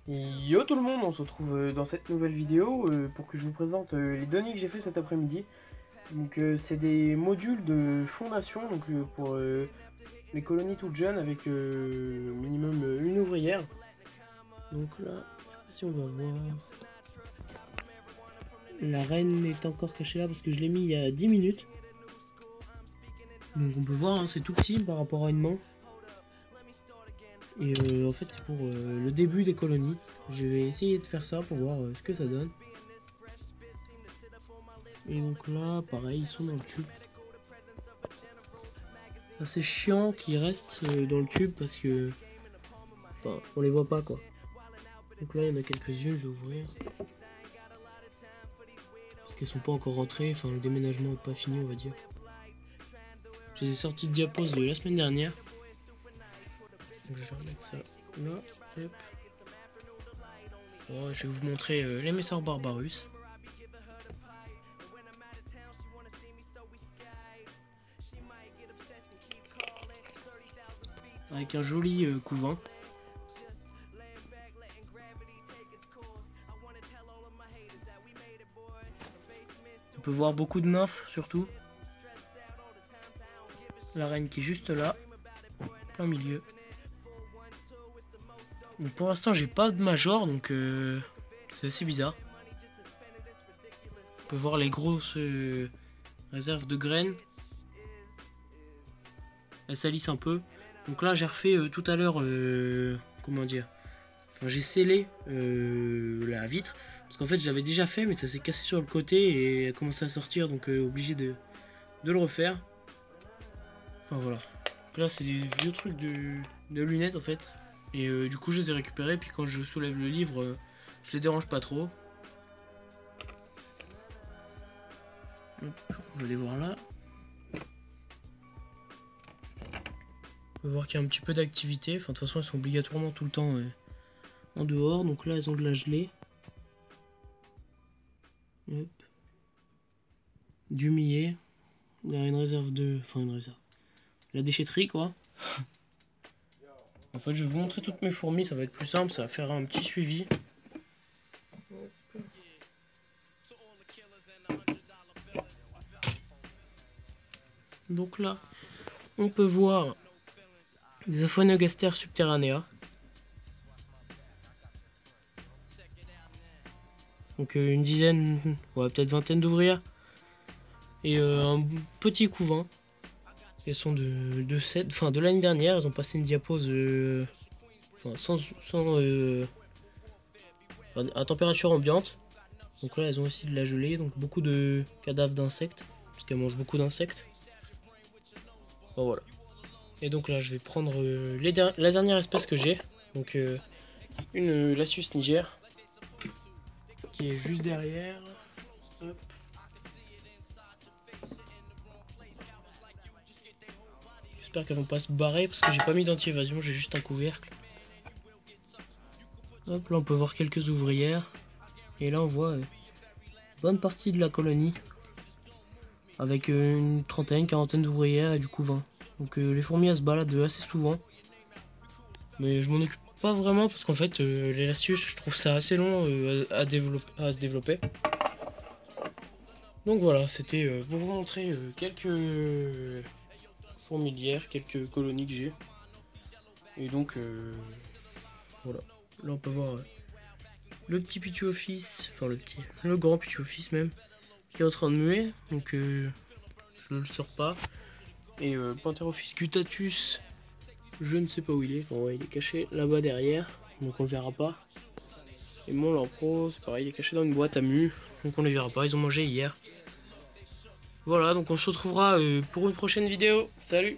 Yo tout le monde, on se retrouve dans cette nouvelle vidéo pour que je vous présente les données que j'ai fait cet après-midi. Donc c'est des modules de fondation donc, pour les colonies toutes jeunes avec minimum une ouvrière. Donc là, je sais pas si on va voir. La reine est encore cachée là parce que je l'ai mis il y a 10 minutes. Donc on peut voir, hein, c'est tout petit par rapport à une main. Et en fait c'est pour le début des colonies. Je vais essayer de faire ça pour voir ce que ça donne. Et donc là pareil, ils sont dans le tube. C'est chiant qu'ils restent dans le tube parce que enfin on les voit pas quoi. Donc là il y en a quelques-unes, je vais ouvrir. Parce qu'elles sont pas encore rentrées, enfin le déménagement n'est pas fini on va dire. J'ai des sorties de diapos de la semaine dernière. Donc je vais remettre ça là. Hop. Oh, je vais vous montrer l'émisseur Barbarus. Avec un joli couvain. On peut voir beaucoup de nymphes surtout. La reine qui est juste là, plein milieu. Donc pour l'instant j'ai pas de major donc c'est assez bizarre. On peut voir les grosses réserves de graines. Elles salissent un peu. Donc là j'ai refait tout à l'heure, comment dire, enfin, j'ai scellé la vitre. Parce qu'en fait j'avais déjà fait mais ça s'est cassé sur le côté et a commencé à sortir donc obligé de le refaire. Enfin voilà. Donc là c'est des vieux trucs de lunettes en fait. Et du coup je les ai récupérés puis quand je soulève le livre je les dérange pas trop. Hop, on va les voir là. On peut voir qu'il y a un petit peu d'activité. Enfin de toute façon elles sont obligatoirement tout le temps en dehors. Donc là elles ont de la gelée. Hop. Du millet. Il y a une réserve de... Enfin une réserve. La déchetterie quoi. En fait je vais vous montrer toutes mes fourmis, ça va être plus simple, ça va faire un petit suivi. Donc là, on peut voir des Aphonogastères subterranea. Donc une dizaine, ouais, peut-être vingtaine d'ouvrières. Et un petit couvain. Elles sont de l'année dernière, elles ont passé une diapose à température ambiante. Donc là elles ont aussi de la gelée, donc beaucoup de cadavres d'insectes, parce qu'elles mangent beaucoup d'insectes. Bon, voilà. Et donc là je vais prendre la dernière espèce que j'ai, donc une Lasius niger, qui est juste derrière. Hop. J'espère qu'elles vont pas se barrer parce que j'ai pas mis d'anti-évasion, j'ai juste un couvercle. Hop, là on peut voir quelques ouvrières. Et là on voit bonne partie de la colonie. Avec une trentaine, quarantaine d'ouvrières et du couvain. Donc les fourmis elles se baladent assez souvent. Mais je m'en occupe pas vraiment parce qu'en fait les Lasius je trouve ça assez long à se développer. Donc voilà, c'était pour vous montrer quelques fourmilières, quelques colonies que j'ai. Et donc voilà, là on peut voir le petit Pituophis, enfin le grand Pituophis même, qui est en train de muer, donc je ne le sors pas. Et Pantherophis cutatus, je ne sais pas où il est, enfin ouais il est caché là-bas derrière, donc on le verra pas. Et mon Lampro, c'est pareil, il est caché dans une boîte à mu, donc on les verra pas, ils ont mangé hier. Voilà, donc on se retrouvera pour une prochaine vidéo, salut!